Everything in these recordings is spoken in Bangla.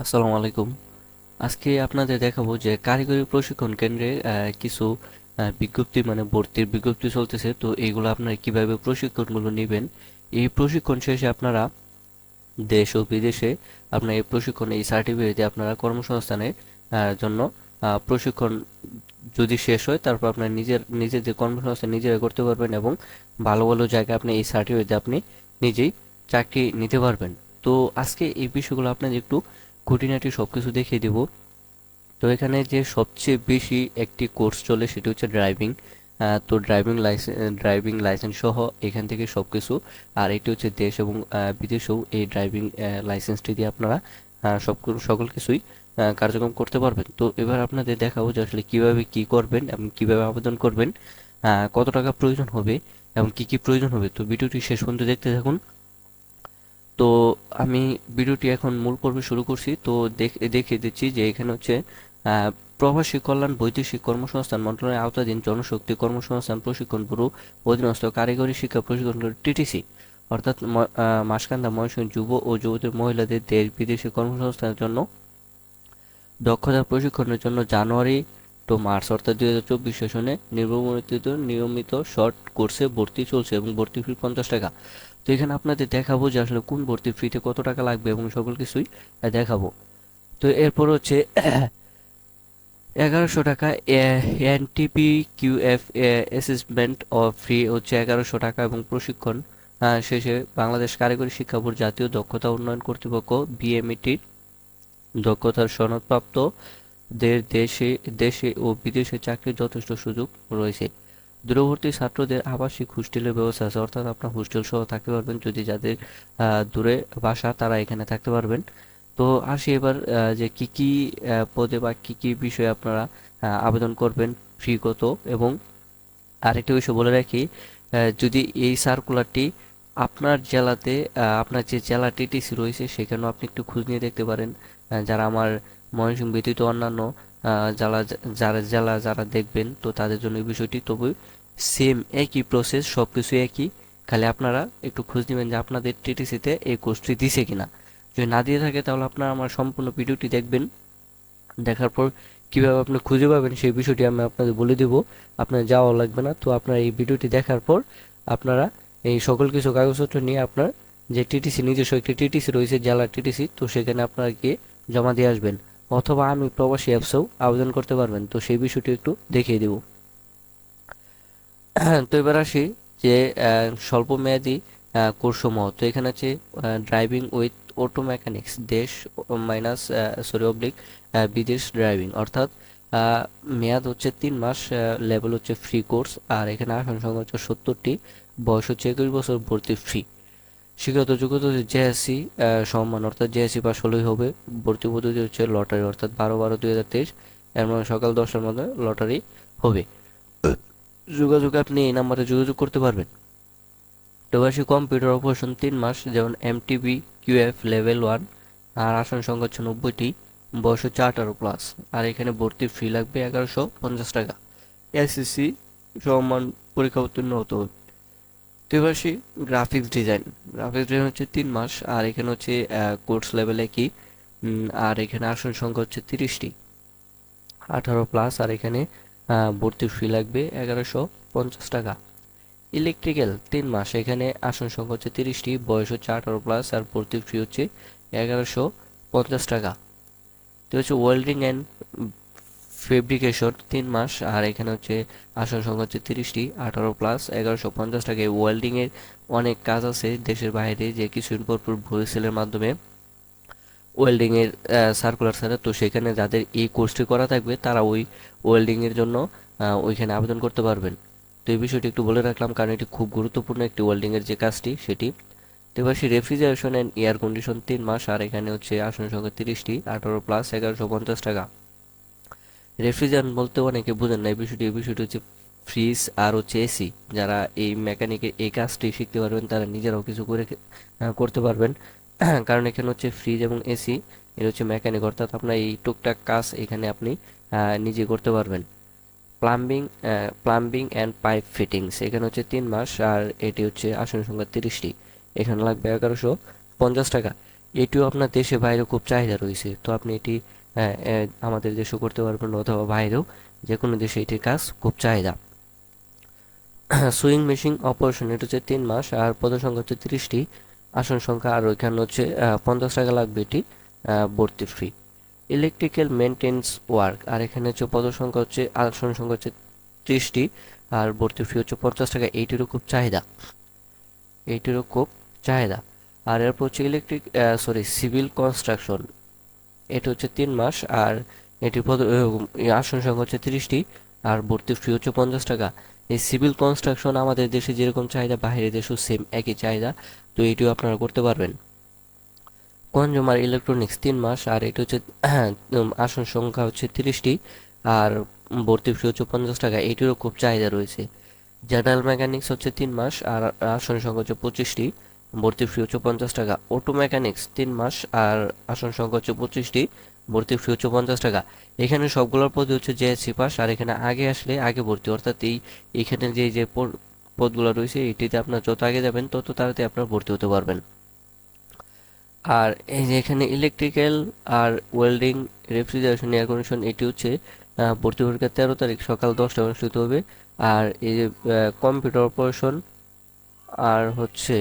আসসালামু আলাইকুম। আজকে আপনাদের দেখাবো যে কারিগরি প্রশিক্ষণ কেন্দ্রে কিছু বিজ্ঞপ্তি মানে ভর্তির বিজ্ঞপ্তি চলতেছে। তো এইগুলো আপনারা কিভাবে প্রশিক্ষণগুলো নেবেন, এই প্রশিক্ষণ শেষে আপনারা দেশ ও বিদেশে আপনার এই প্রশিক্ষণ এই সার্টিফিকেট দিয়ে আপনারা কর্মসংস্থানের জন্য প্রশিক্ষণ যদি শেষ হয় তারপর আপনার নিজেদের কর্মসংস্থান নিজেরা করতে পারবেন এবং ভালো ভালো জায়গায় আপনি এই সার্টিফিকেট দিয়ে আপনি নিজেই চাকরি নিতে পারবেন। তো আজকে এই বিষয়গুলো আপনাদের একটু খুঁটিনাটি সবকিছু দেখিয়ে দেব। তো এখানে যে সবচেয়ে বেশি একটি কোর্স চলে সেটি হচ্ছে ড্রাইভিং। তো ড্রাইভিং লাইসেন্স সহ এখান থেকে সবকিছু। আর এটি হচ্ছে দেশ এবং বিদেশেও এই ড্রাইভিং লাইসেন্সটি দিয়ে আপনারা সকল কিছুই কার্যক্রম করতে পারবেন। তো এবার আপনাদের দেখাবো যে আসলে কিভাবে কি করবেন এবং কিভাবে আবেদন করবেন, কত টাকা প্রয়োজন হবে এবং কি কি প্রয়োজন হবে। তো ভিডিওটি শেষ পর্যন্ত দেখতে থাকুন। তো আমি ভিডিওটি এখন মূল পর্বে শুরু করছি। তো দেখিয়ে দিচ্ছি যে এখানে হচ্ছে আহ, প্রবাসী কল্যাণ বৈদেশিক কর্মসংস্থান মন্ত্রণালয়ের আওতাধীন জনশক্তি কর্মসংস্থান প্রশিক্ষণ ব্যুরো অধীনস্থ কারিগরি শিক্ষা প্রশিক্ষণ কেন্দ্র টিটিসি অর্থাৎ মাসকান্দা ময়মনসিংহ যুব ও যুবতী মহিলাদের দেশ বিদেশে কর্মসংস্থানের জন্য দক্ষতা প্রশিক্ষণের জন্য জানুয়ারি টু মার্চ অর্থাৎ 2024 সেশনে নিয়মিত শর্ট কোর্সে ভর্তি চলছে এবং ভর্তি ফি 50 টাকা। তো এখানে আপনাদের দেখাবো যে আসলে কোন ভর্তি ফ্রিতে কত টাকা লাগবে এবং সকল কিছুই দেখাবো। তো এরপর হচ্ছে 1100 টাকা NTP QF assessment of free হচ্ছে 1100 টাকা এবং প্রশিক্ষণ শেষে বাংলাদেশ কারিগরি শিক্ষা বোর্ড জাতীয় দক্ষতা উন্নয়ন কর্তৃপক্ষ বিএমইটির দক্ষতার সনদপ্রাপ্ত দের দেশে দেশে ও বিদেশে চাকরির যথেষ্ট সুযোগ রয়েছে। দূরবর্তী ছাত্রদের আবাসিক হোস্টেলের ব্যবস্থা আছে, অর্থাৎ আপনার হোস্টেল সহ থাকতে পারবেন। যদি যাদের দূরে বাসা তারা এখানে থাকতে পারবেন। তো আসি এবার যে কি কি পদে বা কি কি বিষয়ে আপনারা আবেদন করবেন, ফি কত। এবং আরেকটা বিষয় বলে রাখি, যদি এই সার্কুলারটি আপনার জেলাতে আপনার যে জেলা টিটিসি রয়েছে সেখানেও আপনি একটু খোঁজ নিয়ে দেখতে পারেন। যারা আমার ময়মনসিংহ ব্যতীত অন্যান্য জেলা যারা দেখবেন তো তাদের জন্য এই বিষয়টি তবু সেম একই প্রসেস, সব কিছু একই। খালি আপনারা একটু খোঁজ নেবেন যে আপনাদের টিটিসিতে এই কোর্সটি দিছে কিনা। যদি না দিয়ে থাকে তাহলে আপনারা আমার সম্পূর্ণ ভিডিওটি দেখবেন। দেখার পর কিভাবে আপনি খুঁজে পাবেন সেই বিষয়টি আমি আপনাদের বলে দেব। আপনার যাওয়া লাগবে না। তো আপনারা এই ভিডিওটি দেখার পর আপনারা এই সকল কিছু কাগজপত্র নিয়ে আপনার যে টিটিসি নিজস্ব একটি টিটিসি রয়েছে জেলা টিটিসি, তো সেখানে আপনারা গিয়ে জমা দিয়ে আসবেন। অথবা আমি প্রবাসী অ্যাপসেও আবেদন করতে পারবেন। তো সেই বিষয়টি একটু দেখিয়ে দেব। তো এবার আসি যে স্বল্প মেয়াদি কোর্সসমূহ। তো এখানে আছে ড্রাইভিং উইথ অটো মেকানিক্স দেশ মাইনাস অবলিক বিদেশ ড্রাইভিং, অর্থাৎ মেয়াদ হচ্ছে 3 মাস, লেভেল হচ্ছে ফ্রি কোর্স। আর এখানে আসন সংখ্যা হচ্ছে 70টি, বয়স হচ্ছে 21 বছর, ভর্তি ফ্রি। শিক্ষাগত যোগ্যতা হচ্ছে জেএসসি সম্মান, অর্থাৎ জেএসসি পাস হলেই হবে। ভর্তি পদ্ধতি হচ্ছে লটারি, অর্থাৎ 12/12/2023 এর মানে সকাল 10টার মধ্যে লটারি হবে। যোগাযোগ আপনি এই নাম্বারে যোগাযোগ করতে পারবেন। প্রবাসী কম্পিউটার অপারেশন 3 মাস, যেমন এমটিবি কিউএফ লেভেল 1। আর আসন সংখ্যা হচ্ছে 90টি, বয়স হচ্ছে 18+। আর এখানে ভর্তি ফি লাগবে 1150 টাকা। এসএসসি সমান পরীক্ষা উত্তীর্ণ হতে হবে। প্রবাসী গ্রাফিক্স ডিজাইন হচ্ছে 3 মাস। আর এখানে হচ্ছে কোর্স লেভেল একই। আর এখানে আসন সংখ্যা হচ্ছে 30টি, 18+। আর এখানে ভর্তি ফি লাগবে 1150 টাকা। ইলেকট্রিক্যাল 3 মাস, এখানে আসন সংখ্যা হচ্ছে 30টি, বয়স হচ্ছে 18+। আর ভর্তি ফি হচ্ছে 1150 টাকা। তো হচ্ছে ওয়েল্ডিং অ্যান্ড ফেব্রিকেশন 3 মাস। আর এখানে হচ্ছে আসন সংখ্যা হচ্ছে 30টি, 18+, 1150 টাকা। ওয়েল্ডিং এর অনেক কাজ আছে দেশের বাইরে, যে কিছুদিন পর পর ভুয়েসেলের মাধ্যমে ওয়েল্ডিং এর সার্কুলার ছাড়ে। তো সেখানে যাদের এই কোর্সটি করা থাকবে তারা ওই ওয়েল্ডিং এর জন্য ওইখানে আবেদন করতে পারবেন। তো এই বিষয়টি একটু বলে রাখলাম কারণ এটি খুব গুরুত্বপূর্ণ একটি ওয়েল্ডিং এর যে কাজটি সেটি। তো এবার রেফ্রিজারেশন অ্যান্ড এয়ার কন্ডিশন 3 মাস। আর এখানে হচ্ছে আসন সংখ্যা 30টি, 18+, 1150 টাকা। রেফ্রিজারেন্ট বলতে অনেকে বুঝেন না এই বিষয়টি হচ্ছে ফ্রিজ আর হচ্ছে এসি। যারা এই মেকানিকের এই কাজটি শিখতে পারবেন তারা নিজেরাও কিছু করে করতে পারবেন। কারণ এখানে হচ্ছে ফ্রিজ এবং এসি, এটা হচ্ছে মেকানিক, অর্থাৎ আপনার এই টুকটাক কাজ এখানে আপনি নিজে করতে পারবেন। প্লাম্বিং অ্যান্ড পাইপ ফিটিংস, এখানে হচ্ছে 3 মাস। আর এটি হচ্ছে আসন সংখ্যা 30টি, এখানে লাগবে 1150 টাকা। এটিও আপনার দেশে বাইরে খুব চাহিদা রয়েছে, তো আপনি এটি আমাদের দেশেও করতে পারবেন অথবা বাইরেও, যে কোনো দেশে এটির কাজ খুব চাহিদা। সুইং মেশিন অপারেশন, এটা হচ্ছে 3 মাস, আর পদ সংখ্যা হচ্ছে 30টি, আসন সংখ্যা আর ওইখানে হচ্ছে 50 টাকা লাগবে, এটি ভর্তি ফ্রি। ইলেকট্রিক্যাল মেনটেন্স ওয়ার্ক, আর এখানে হচ্ছে পদ সংখ্যা হচ্ছে, আসন সংখ্যা হচ্ছে 30টি, আর ভর্তি ফি হচ্ছে 50 টাকা। এইটিরও খুব চাহিদা। আর এরপর হচ্ছে সিভিল কনস্ট্রাকশন, এটা হচ্ছে 3 মাস, আর এটির আসন সংখ্যা হচ্ছে 30টি, আর ভর্তি ফি হচ্ছে 50 টাকা। এই সিভিল কনস্ট্রাকশন আমাদের দেশে যেরকম চাহিদা, বাইরের দেশেও সেম একই চাহিদা, তো এটিও আপনারা করতে পারবেন। কনজুমার ইলেকট্রনিক্স 3 মাস, আর এটা হচ্ছে আসন সংখ্যা হচ্ছে 30টি, আর ভর্তি ফি হচ্ছে 50 টাকা। এটিরও খুব চাহিদা রয়েছে। জেনারেল মেকানিক্স হচ্ছে 3 মাস, আর আসন সংখ্যা হচ্ছে 25টি, ভর্তি ফি হচ্ছে 50 টাকা। অটো মেকানিক্স 3 মাস, আর আসন সংখ্যা হচ্ছে 25টি, ভর্তি ফি হচ্ছে 50 টাকা। এখানে সবগুলোর পদই হচ্ছে জেএসসি পাস, আর এখানে আগে আসলে আগে ভর্তি, অর্থাৎ এইখানে যে পদগুলো রয়েছে, এটিতে আপনার যত আগে যাবেন তত তাড়াতাড়ি আপনার ভর্তি হতে পারবেন। আর এই যে এখানে ইলেকট্রিক্যাল আর ওয়েল্ডিং, রেফ্রিজারেশন, এয়ার কন্ডিশন, এটি হচ্ছে ভর্তি পরীক্ষা 13 তারিখ সকাল 10টায় অনুষ্ঠিত হবে। আর এই যে কম্পিউটার অপারেশন, আর হচ্ছে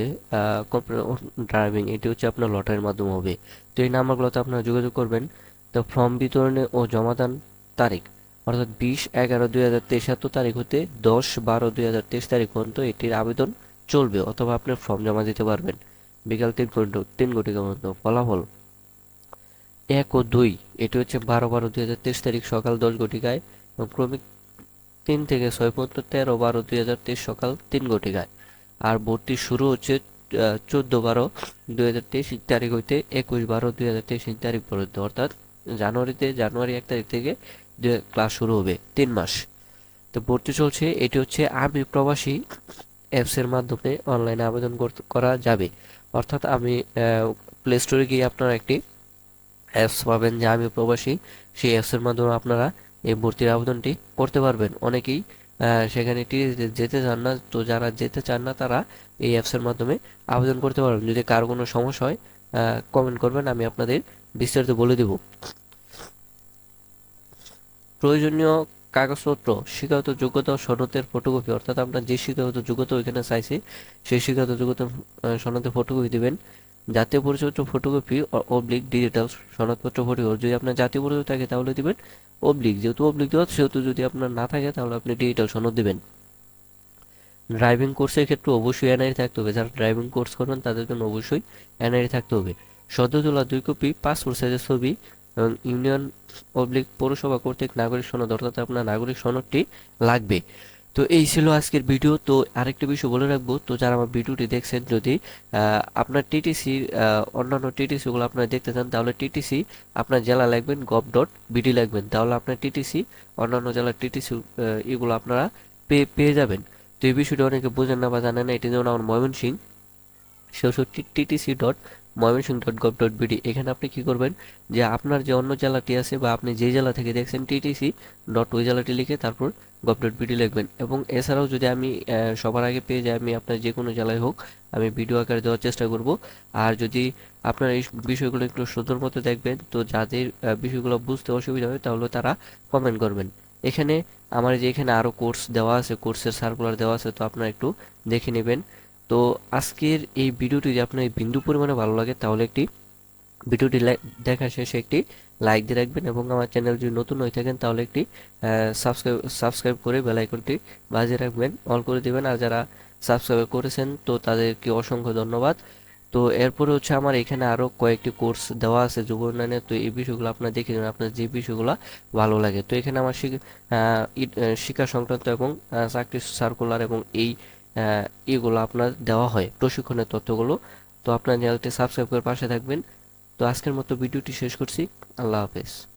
কম্পিউটার ড্রাইভিং, এটি হচ্ছে আপনার লটারির মাধ্যমে হবে। তো এই নাম্বারগুলোতে আপনারা যোগাযোগ করবেন। তো ফর্ম বিতরণে ও জমাদান তারিখ, অর্থাৎ 20/11/2023 এত তারিখ হতে 10/12/2023 তারিখ পর্যন্ত এটির আবেদন চলবে, অথবা আপনি ফর্ম জমা দিতে পারবেন বিকাল 3 ঘটিকা পর্যন্ত। ফলাফল 1 ও 2, এটি হচ্ছে 12/12/2023 তারিখ সকাল 10 ঘটিকায়, এবং ক্রমিক 3 থেকে 6 পর্যন্ত 13/12/2023 সকাল 3 ঘটিকায়। আর ভর্তি শুরু হচ্ছে 14/12/2023 তারিখ হইতে 21/12/2023 তারিখ পর্যন্ত, অর্থাৎ জানুয়ারি 1 তারিখ থেকে ক্লাস শুরু হবে। 3 মাস তো ভর্তি চলছে। এটি হচ্ছে আমি প্রবাসী অ্যাপস এর মাধ্যমে অনলাইনে আবেদন করা যাবে, অর্থাৎ আমি প্লে স্টোরে গিয়ে আপনারা একটি অ্যাপস পাবেন যে আমি প্রবাসী, সেই অ্যাপসের মাধ্যমে আপনারা এই ভর্তির আবেদনটি করতে পারবেন। অনেকেই সেখানে যেতে চান না, তো যারা যেতে চান না তারা এই অ্যাপসের মাধ্যমে আবেদন করতে পারবেন। যদি কারো কোনো সমস্যা হয় কমেন্ট করবেন, আমি আপনাদের বিস্তারিত বলে দেব। প্রয়োজনীয় কাগজপত্র: শিক্ষাগত যোগ্যতা ও সনদের ফটোকপি, অর্থাৎ আপনার যে শিক্ষাগত যোগ্যতা ওইখানে চাইছে সেই শিক্ষাগত যোগ্যতা সনদের ফটোকপি দিবেন। জাতীয় পরিচয়পত্র ফটোকপি অবলিক ডিজিটাল সনদপত্র ফটোকপি, যদি আপনার জাতীয় পরিচয় থাকে তাহলে দিবেন অবলিক, যেহেতু অবলিক দেওয়া সেহেতু যদি আপনার না থাকে তাহলে আপনি ডিজিটাল সনদ দিবেন। ড্রাইভিং কোর্সের ক্ষেত্রে অবশ্যই এনআইডি থাকতে হবে, যারা ড্রাইভিং কোর্স করবেন তাদের জন্য অবশ্যই এনআইডি থাকতে হবে। সদ্য তোলা 2 কপি পাসপোর্ট সাইজের ছবি, এবং ইউনিয়ন পৌরসভা কর্তৃক নাগরিক সনদ, অর্থাৎ আপনার নাগরিক সনদটি লাগবে। তো এই ছিল আজকের ভিডিও। তো আরেকটা বিষয় বলে রাখবো, তো যারা আমার ভিডিওটি দেখছেন, যদি আপনার টিটিসি অন্যান্য টিটিসিগুলো আপনারা দেখতে চান, তাহলে টিটিসি আপনার জেলা লিখবেন gov.bd লিখবেন, তাহলে আপনার টিটিসি অন্যান্য জেলার টিটিসি এগুলো আপনারা পেয়ে যাবেন। তো এই বিষয়টা অনেকে বোঝেন না বা জানেন না, এটি যেমন আমার ময়মনসিংহ 66 ttc.mymensingh.gov.bd, এখানে আপনি কি করবেন যে আপনার যে অন্য জেলাটি আছে বা আপনি যে জেলা থেকে দেখছেন টিটিসি ডট ওই জেলাটি লিখে তারপর gov.bd লিখবেন। এবং এছাড়াও যদি আমি সবার আগে পেয়ে যাই, আমি আপনার যে কোনো জেলায় হোক আমি ভিডিও আকারে দেওয়ার চেষ্টা করব। আর যদি আপনার এই বিষয়গুলো একটু সুন্দর মতো দেখবেন, তো যাদের বিষয়গুলো বুঝতে অসুবিধা হয় তাহলে তারা কমেন্ট করবেন। এখানে আমার যে এখানে আরো কোর্স দেওয়া আছে, কোর্সের সার্কুলার দেওয়া আছে, তো আপনারা একটু দেখে নেবেন। তো আজকের এই ভিডিওটি যদি আপনার বিন্দু পরিমাণে ভালো লাগে তাহলে ভিডিওটি দেখা শেষে একটি লাইক দিয়ে রাখবেন, এবং আমার চ্যানেল যদি নতুন হয়ে থাকেন তাহলে একটি সাবস্ক্রাইব করে বেল আইকনটি বাজিয়ে রাখবেন, অল করে দিবেন। আর যারা সাবস্ক্রাইব করেছেন তো তাদেরকে অসংখ্য ধন্যবাদ। তো এরপরে হচ্ছে আমার এখানে আরো কয়েকটি কোর্স দেওয়া আছে যুব উন্নয়নে, তো এই বিষয়গুলো আপনার দেখে নেবেন আপনার যে বিষয়গুলো ভালো লাগে। তো এখানে আমার শিক্ষা সংক্রান্ত এবং চাকরি সার্কুলার এবং এগুলো আপনার দেওয়া হয়, প্রশিক্ষণের তথ্যগুলো। তো আপনার চ্যানেলটি সাবস্ক্রাইব করে পাশে থাকবেন। তো আজকের মতো ভিডিওটি শেষ করছি। আল্লাহ হাফেজ।